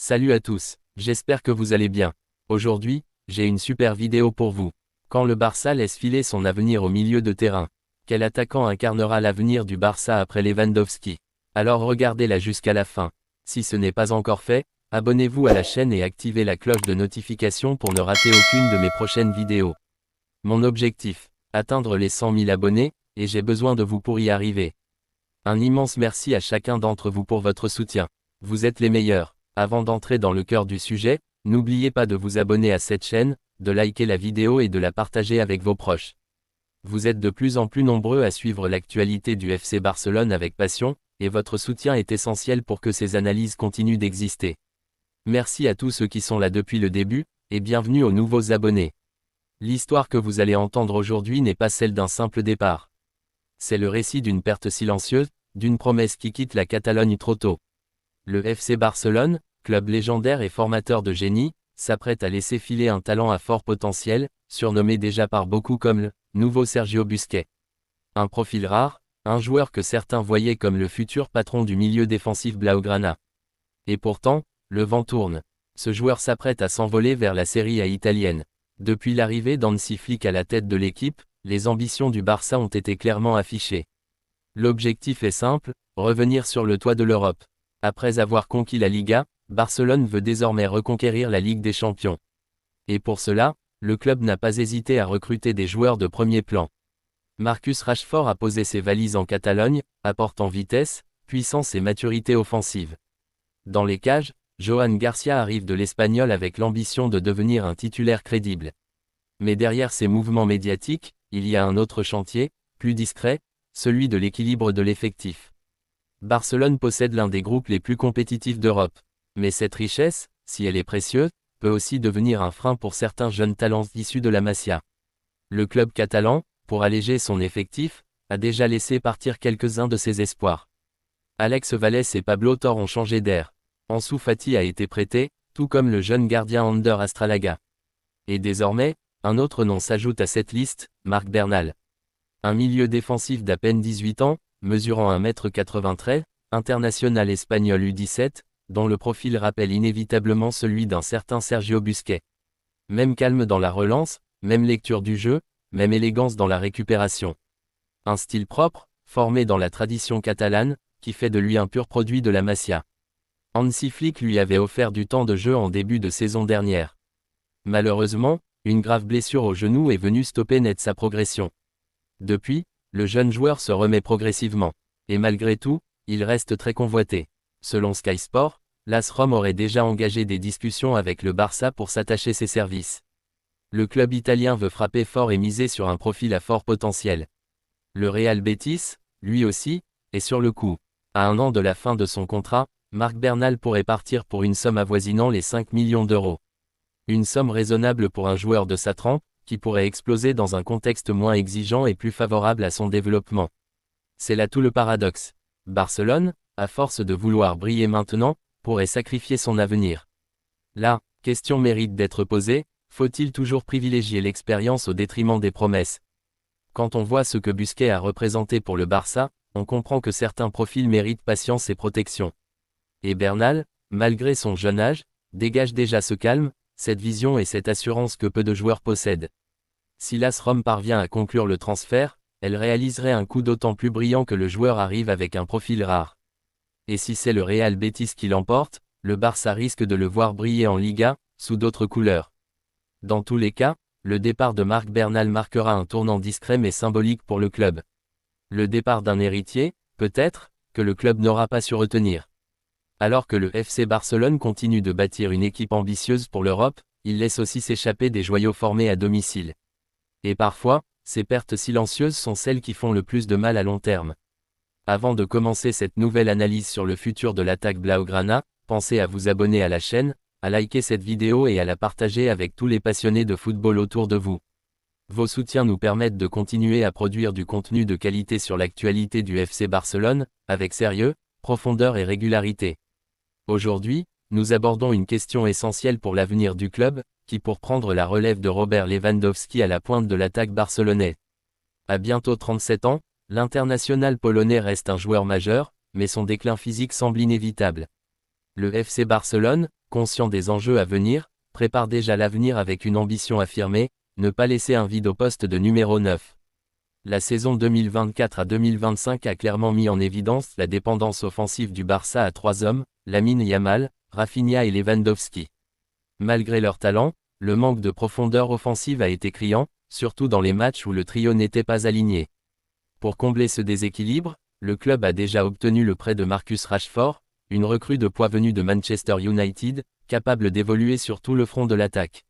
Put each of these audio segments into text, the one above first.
Salut à tous, j'espère que vous allez bien. Aujourd'hui, j'ai une super vidéo pour vous. Quand le Barça laisse filer son avenir au milieu de terrain, quel attaquant incarnera l'avenir du Barça après Lewandowski? Alors regardez-la jusqu'à la fin. Si ce n'est pas encore fait, abonnez-vous à la chaîne et activez la cloche de notification pour ne rater aucune de mes prochaines vidéos. Mon objectif, atteindre les 100 000 abonnés, et j'ai besoin de vous pour y arriver. Un immense merci à chacun d'entre vous pour votre soutien. Vous êtes les meilleurs. Avant d'entrer dans le cœur du sujet, n'oubliez pas de vous abonner à cette chaîne, de liker la vidéo et de la partager avec vos proches. Vous êtes de plus en plus nombreux à suivre l'actualité du FC Barcelone avec passion, et votre soutien est essentiel pour que ces analyses continuent d'exister. Merci à tous ceux qui sont là depuis le début, et bienvenue aux nouveaux abonnés. L'histoire que vous allez entendre aujourd'hui n'est pas celle d'un simple départ. C'est le récit d'une perte silencieuse, d'une promesse qui quitte la Catalogne trop tôt. Le FC Barcelone, club légendaire et formateur de génie, s'apprête à laisser filer un talent à fort potentiel, surnommé déjà par beaucoup comme le « nouveau Sergio Busquets ». Un profil rare, un joueur que certains voyaient comme le futur patron du milieu défensif blaugrana. Et pourtant, le vent tourne. Ce joueur s'apprête à s'envoler vers la Serie A italienne. Depuis l'arrivée d'Hansi Flick à la tête de l'équipe, les ambitions du Barça ont été clairement affichées. L'objectif est simple, revenir sur le toit de l'Europe. Après avoir conquis la Liga, Barcelone veut désormais reconquérir la Ligue des Champions. Et pour cela, le club n'a pas hésité à recruter des joueurs de premier plan. Marcus Rashford a posé ses valises en Catalogne, apportant vitesse, puissance et maturité offensive. Dans les cages, Johan Garcia arrive de l'Espagnol avec l'ambition de devenir un titulaire crédible. Mais derrière ces mouvements médiatiques, il y a un autre chantier, plus discret, celui de l'équilibre de l'effectif. Barcelone possède l'un des groupes les plus compétitifs d'Europe. Mais cette richesse, si elle est précieuse, peut aussi devenir un frein pour certains jeunes talents issus de la Masia. Le club catalan, pour alléger son effectif, a déjà laissé partir quelques-uns de ses espoirs. Alex Vallès et Pablo Torre ont changé d'air. Ansu Fati a été prêté, tout comme le jeune gardien Ander Astralaga. Et désormais, un autre nom s'ajoute à cette liste, Marc Bernal. Un milieu défensif d'à peine 18 ans, mesurant 1,93 m, international espagnol U17, dont le profil rappelle inévitablement celui d'un certain Sergio Busquets. Même calme dans la relance, même lecture du jeu, même élégance dans la récupération. Un style propre, formé dans la tradition catalane, qui fait de lui un pur produit de la Masia. Hansi Flick lui avait offert du temps de jeu en début de saison dernière. Malheureusement, une grave blessure au genou est venue stopper net sa progression. Depuis, le jeune joueur se remet progressivement. Et malgré tout, il reste très convoité. Selon Sky Sport, l'AS Rome aurait déjà engagé des discussions avec le Barça pour s'attacher ses services. Le club italien veut frapper fort et miser sur un profil à fort potentiel. Le Real Betis, lui aussi, est sur le coup. À un an de la fin de son contrat, Marc Bernal pourrait partir pour une somme avoisinant les 5 millions d'euros. Une somme raisonnable pour un joueur de sa trempe, qui pourrait exploser dans un contexte moins exigeant et plus favorable à son développement. C'est là tout le paradoxe. Barcelone, à force de vouloir briller maintenant, pourrait sacrifier son avenir. La question mérite d'être posée, faut-il toujours privilégier l'expérience au détriment des promesses? Quand on voit ce que Busquets a représenté pour le Barça, on comprend que certains profils méritent patience et protection. Et Bernal, malgré son jeune âge, dégage déjà ce calme, cette vision et cette assurance que peu de joueurs possèdent. Si l'AS Rome parvient à conclure le transfert, elle réaliserait un coup d'autant plus brillant que le joueur arrive avec un profil rare. Et si c'est le Real Betis qui l'emporte, le Barça risque de le voir briller en Liga, sous d'autres couleurs. Dans tous les cas, le départ de Marc Bernal marquera un tournant discret mais symbolique pour le club. Le départ d'un héritier, peut-être, que le club n'aura pas su retenir. Alors que le FC Barcelone continue de bâtir une équipe ambitieuse pour l'Europe, il laisse aussi s'échapper des joyaux formés à domicile. Et parfois, ces pertes silencieuses sont celles qui font le plus de mal à long terme. Avant de commencer cette nouvelle analyse sur le futur de l'attaque blaugrana, pensez à vous abonner à la chaîne, à liker cette vidéo et à la partager avec tous les passionnés de football autour de vous. Vos soutiens nous permettent de continuer à produire du contenu de qualité sur l'actualité du FC Barcelone, avec sérieux, profondeur et régularité. Aujourd'hui, nous abordons une question essentielle pour l'avenir du club, qui pour prendre la relève de Robert Lewandowski à la pointe de l'attaque barcelonaise. À bientôt 37 ans, l'international polonais reste un joueur majeur, mais son déclin physique semble inévitable. Le FC Barcelone, conscient des enjeux à venir, prépare déjà l'avenir avec une ambition affirmée, ne pas laisser un vide au poste de numéro 9. La saison 2024 à 2025 a clairement mis en évidence la dépendance offensive du Barça à 3 hommes, Lamine Yamal, Rafinha et Lewandowski. Malgré leur talent, le manque de profondeur offensive a été criant, surtout dans les matchs où le trio n'était pas aligné. Pour combler ce déséquilibre, le club a déjà obtenu le prêt de Marcus Rashford, une recrue de poids venue de Manchester United, capable d'évoluer sur tout le front de l'attaque.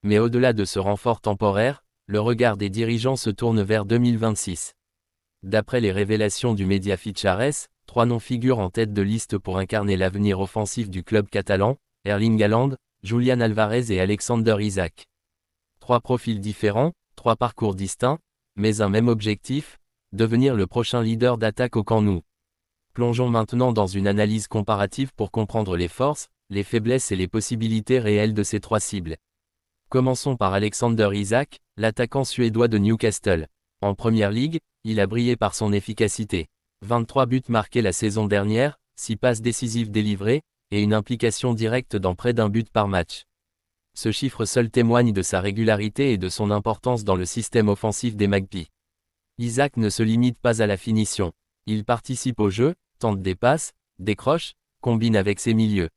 Mais au-delà de ce renfort temporaire, le regard des dirigeants se tourne vers 2026. D'après les révélations du média Fichares, 3 noms figurent en tête de liste pour incarner l'avenir offensif du club catalan, Erling Haaland, Julián Alvarez et Alexander Isak. 3 profils différents, 3 parcours distincts, mais un même objectif, devenir le prochain leader d'attaque au Camp Nou. Plongeons maintenant dans une analyse comparative pour comprendre les forces, les faiblesses et les possibilités réelles de ces 3 cibles. Commençons par Alexander Isak, l'attaquant suédois de Newcastle. En Première Ligue, il a brillé par son efficacité. 23 buts marqués la saison dernière, 6 passes décisives délivrées, et une implication directe dans près d'un but par match. Ce chiffre seul témoigne de sa régularité et de son importance dans le système offensif des Magpies. Isak ne se limite pas à la finition. Il participe au jeu, tente des passes, décroche, combine avec ses milieux.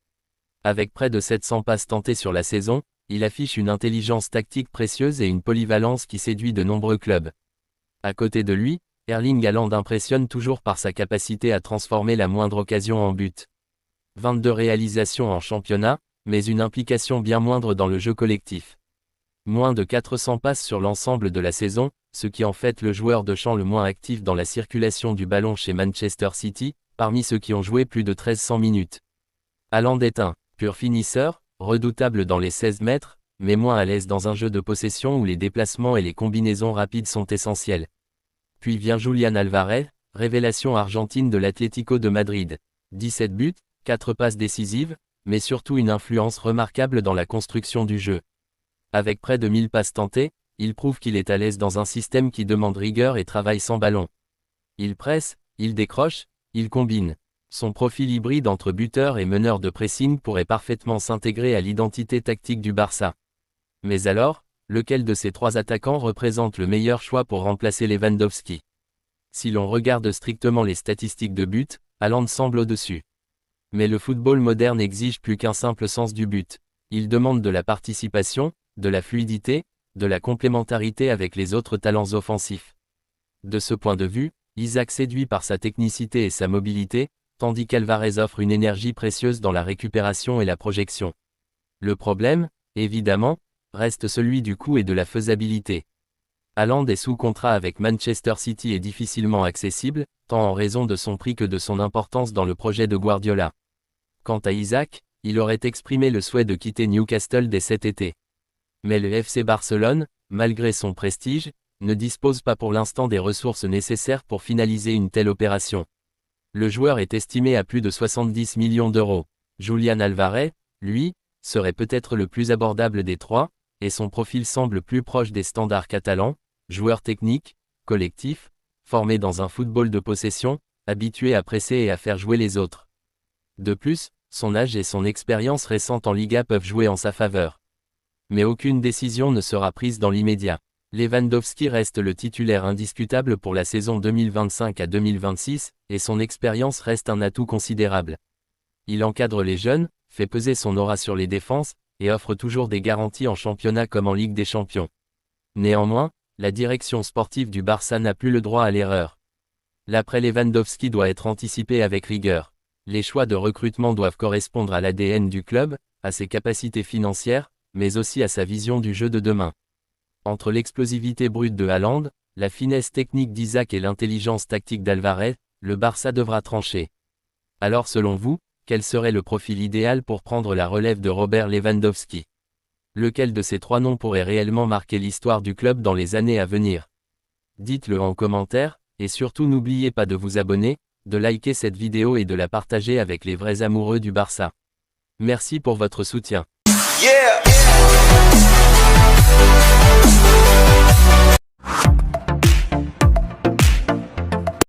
Avec près de 700 passes tentées sur la saison, il affiche une intelligence tactique précieuse et une polyvalence qui séduit de nombreux clubs. À côté de lui, Erling Haaland impressionne toujours par sa capacité à transformer la moindre occasion en but. 22 réalisations en championnat, mais une implication bien moindre dans le jeu collectif. Moins de 400 passes sur l'ensemble de la saison, ce qui en fait le joueur de champ le moins actif dans la circulation du ballon chez Manchester City, parmi ceux qui ont joué plus de 1300 minutes. Haaland est un pur finisseur, redoutable dans les 16 mètres, mais moins à l'aise dans un jeu de possession où les déplacements et les combinaisons rapides sont essentiels. Puis vient Julián Alvarez, révélation argentine de l'Atlético de Madrid. 17 buts, 4 passes décisives, mais surtout une influence remarquable dans la construction du jeu. Avec près de 1000 passes tentées, il prouve qu'il est à l'aise dans un système qui demande rigueur et travail sans ballon. Il presse, il décroche, il combine. Son profil hybride entre buteur et meneur de pressing pourrait parfaitement s'intégrer à l'identité tactique du Barça. Mais alors, lequel de ces 3 attaquants représente le meilleur choix pour remplacer Lewandowski? Si l'on regarde strictement les statistiques de but, Haaland semble au-dessus. Mais le football moderne exige plus qu'un simple sens du but. Il demande de la participation, de la fluidité, de la complémentarité avec les autres talents offensifs. De ce point de vue, Isak séduit par sa technicité et sa mobilité, tandis qu'Alvarez offre une énergie précieuse dans la récupération et la projection. Le problème, évidemment, reste celui du coût et de la faisabilité. Haaland est sous contrat avec Manchester City et difficilement accessible, tant en raison de son prix que de son importance dans le projet de Guardiola. Quant à Isak, il aurait exprimé le souhait de quitter Newcastle dès cet été. Mais le FC Barcelone, malgré son prestige, ne dispose pas pour l'instant des ressources nécessaires pour finaliser une telle opération. Le joueur est estimé à plus de 70 millions d'euros. Julián Alvarez, lui, serait peut-être le plus abordable des 3, et son profil semble plus proche des standards catalans, joueur technique, collectif, formé dans un football de possession, habitué à presser et à faire jouer les autres. De plus, son âge et son expérience récente en Liga peuvent jouer en sa faveur. Mais aucune décision ne sera prise dans l'immédiat. Lewandowski reste le titulaire indiscutable pour la saison 2025 à 2026, et son expérience reste un atout considérable. Il encadre les jeunes, fait peser son aura sur les défenses, et offre toujours des garanties en championnat comme en Ligue des Champions. Néanmoins, la direction sportive du Barça n'a plus le droit à l'erreur. L'après Lewandowski doit être anticipé avec rigueur. Les choix de recrutement doivent correspondre à l'ADN du club, à ses capacités financières, mais aussi à sa vision du jeu de demain. Entre l'explosivité brute de Haaland, la finesse technique d'Isak et l'intelligence tactique d'Alvarez, le Barça devra trancher. Alors selon vous, quel serait le profil idéal pour prendre la relève de Robert Lewandowski? Lequel de ces 3 noms pourrait réellement marquer l'histoire du club dans les années à venir? Dites-le en commentaire, et surtout n'oubliez pas de vous abonner, de liker cette vidéo et de la partager avec les vrais amoureux du Barça. Merci pour votre soutien. Yeah.